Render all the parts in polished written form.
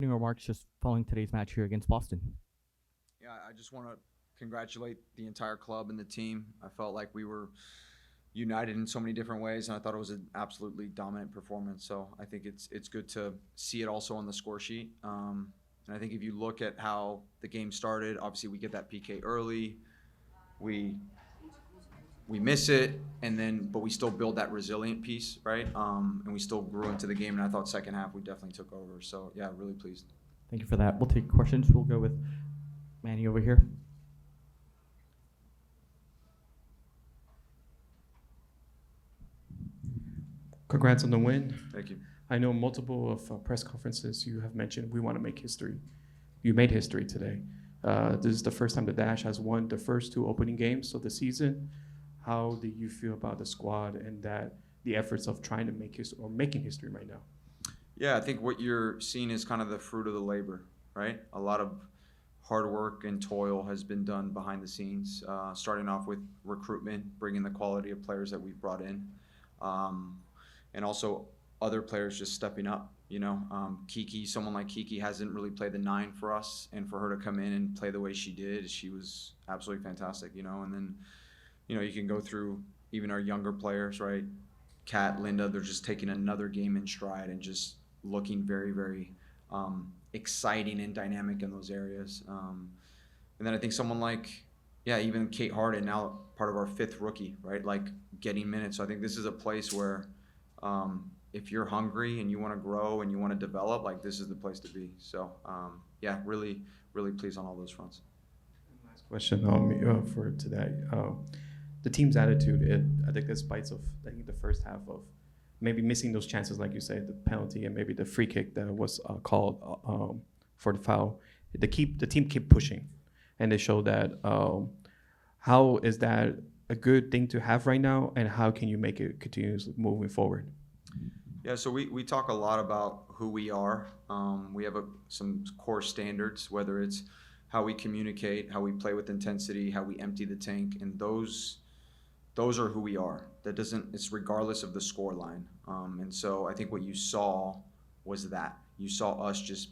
Any remarks just following today's match here against Boston? Yeah, I just want to congratulate the entire club and the team. I felt like we were united in so many different ways, and I thought it was an absolutely dominant performance. So I think it's good to see it also on the score sheet. And I think if you look at how the game started, obviously we get that PK early, we miss it, but we still build that resilient piece, right? And we still grew into the game. And I thought second half we definitely took over. So yeah, really pleased. Thank you for that. We'll take questions. We'll go with Manny over here. Congrats on the win. Thank you. I know multiple of press conferences you have mentioned we want to make history. You made history today. This is the first time the Dash has won the first two opening games of the season. How do you feel about the squad and the efforts of trying to make history or making history right now? Yeah, I think what you're seeing is kind of the fruit of the labor, right? A lot of hard work and toil has been done behind the scenes, starting off with recruitment, bringing the quality of players that we've brought in, and also other players just stepping up. Kiki, someone like Kiki hasn't really played the 9 for us, and for her to come in and play the way she did, she was absolutely fantastic, and then, you can go through even our younger players, right? Kat, Linda, they're just taking another game in stride and just looking very, very exciting and dynamic in those areas. And then I think someone like, even Kate Harden, now part of our 5th rookie, right? Like getting minutes. So I think this is a place where if you're hungry and you want to grow and you want to develop, like this is the place to be. So really, really pleased on all those fronts. Last question for today. The team's attitude, I think despite the first half of maybe missing those chances, like you say, the penalty and maybe the free kick that was called for the foul, the team keep pushing, and they show that. How is that a good thing to have right now, and how can you make it continuously moving forward? Yeah, so we talk a lot about who we are. We have some core standards, whether it's how we communicate, how we play with intensity, how we empty the tank, and those are who we are. It's regardless of the score line. And so I think what you saw was that. You saw us just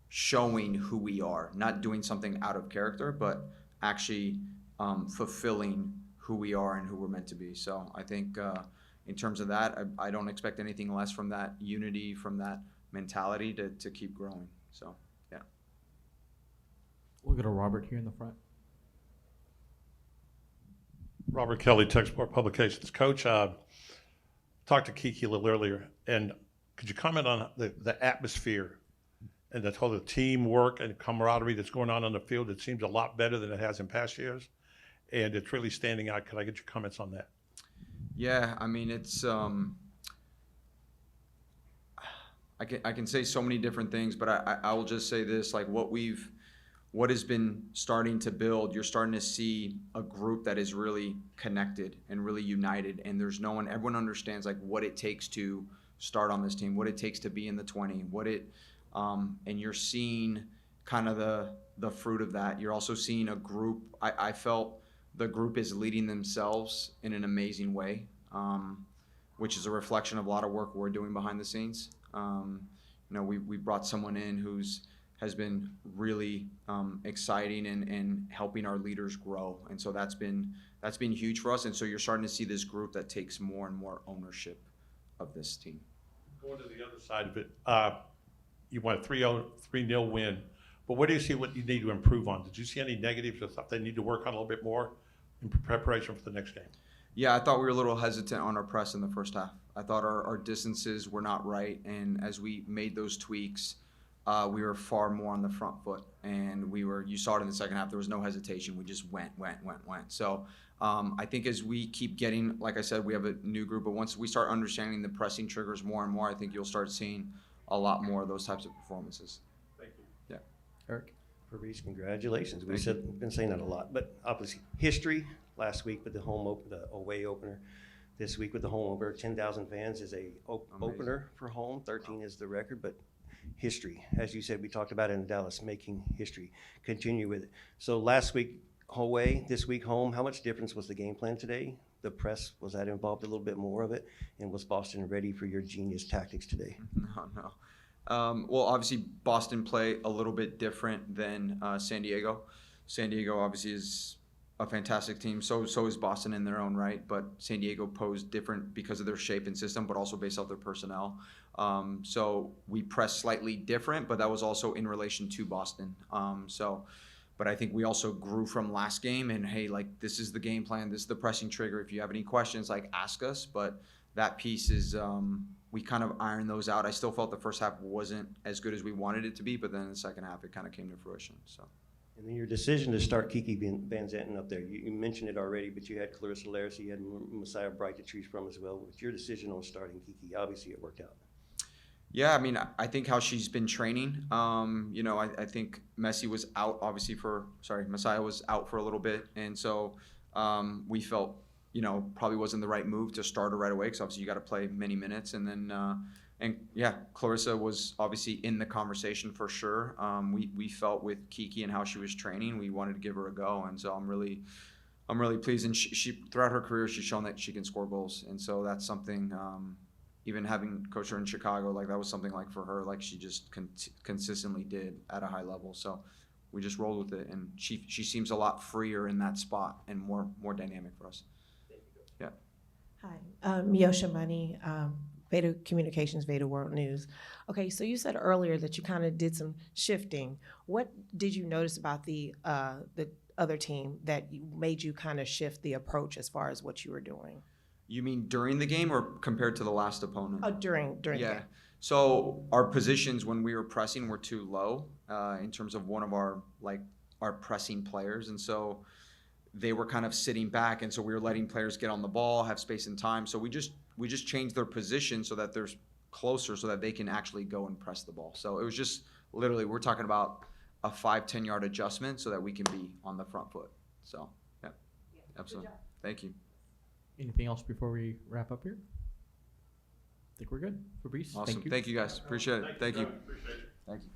showing who we are, not doing something out of character, but actually fulfilling who we are and who we're meant to be. So I think in terms of that, I don't expect anything less from that unity, from that mentality to keep growing. So, yeah. We'll go to Robert here in the front. Robert Kelly, Texport Publications. Coach, talked to Kiki a little earlier, and could you comment on the atmosphere and the whole teamwork and camaraderie that's going on the field? It seems a lot better than it has in past years, and it's really standing out. Could I get your comments on that? Yeah, I mean, it's I can say so many different things, but I will just say this, like what has been starting to build, you're starting to see a group that is really connected and really united, and everyone understands like what it takes to start on this team, what it takes to be in the 20, and you're seeing kind of the fruit of that. You're also seeing a group, I felt the group is leading themselves in an amazing way, which is a reflection of a lot of work we're doing behind the scenes. We brought someone in has been really exciting and helping our leaders grow, and so that's been huge for us. And so you're starting to see this group that takes more and more ownership of this team. Going to the other side of it, you won a 3-0 win, but what do you see what you need to improve on? Did you see any negatives or stuff they need to work on a little bit more in preparation for the next game? Yeah, I thought we were a little hesitant on our press in the first half. I thought our distances were not right, and as we made those tweaks, we were far more on the front foot, and you saw it in the second half, there was no hesitation. We just went. So I think as we keep getting, like I said, we have a new group, but once we start understanding the pressing triggers more and more, I think you'll start seeing a lot more of those types of performances. Thank you. Yeah. Eric? Fabrice, congratulations. We've been saying that a lot, but obviously history last week with the away opener. This week with the home opener, 10,000 fans is a opener for home. 13 is the record, but history, as you said, we talked about it in Dallas, making history. Continue with it. So last week away, this week home. How much difference was the game plan today? The press, was that involved a little bit more of it? And was Boston ready for your genius tactics today? No. Well, obviously Boston play a little bit different than San Diego. San Diego obviously is a fantastic team. So is Boston in their own right. But San Diego posed different because of their shape and system, but also based off their personnel. So we pressed slightly different, but that was also in relation to Boston. But I think we also grew from last game. And hey, like this is the game plan. This is the pressing trigger. If you have any questions, like ask us. But that piece is we kind of ironed those out. I still felt the first half wasn't as good as we wanted it to be, but then in the second half it kind of came to fruition. So. And then your decision to start Kiki Van Zanten up there, you mentioned it already, but you had Clarissa Laris, you had Messiah Bright to choose from as well. What's your decision on starting Kiki? Obviously it worked out. Yeah, I mean, I think how she's been training. I think Messiah was out for a little bit, and so we felt, probably wasn't the right move to start her right away because obviously you got to play many minutes, and then Clarissa was obviously in the conversation for sure. We felt with Kiki and how she was training, we wanted to give her a go, and so I'm really pleased. And she throughout her career, she's shown that she can score goals, and so that's something. Even having coached her in Chicago, like that was something like for her, like she just consistently did at a high level. So we just rolled with it, and she seems a lot freer in that spot and more dynamic for us. Yeah. Hi, Miosha Money, Veda Communications, Veda World News. Okay, so you said earlier that you kind of did some shifting. What did you notice about the other team that made you kind of shift the approach as far as what you were doing? You mean during the game or compared to the last opponent? During yeah. the game. So our positions when we were pressing were too low in terms of one of our pressing players, and so they were kind of sitting back, and so we were letting players get on the ball, have space and time. So we just changed their position so that they're closer, so that they can actually go and press the ball. So it was just literally we're talking about a 5-10 yard adjustment so that we can be on the front foot. So yeah, absolutely. Thank you. Anything else before we wrap up here? I think we're good. Fabrice, Awesome. thank you. Thank you guys. Appreciate it. Thank you. Appreciate it. Thank you.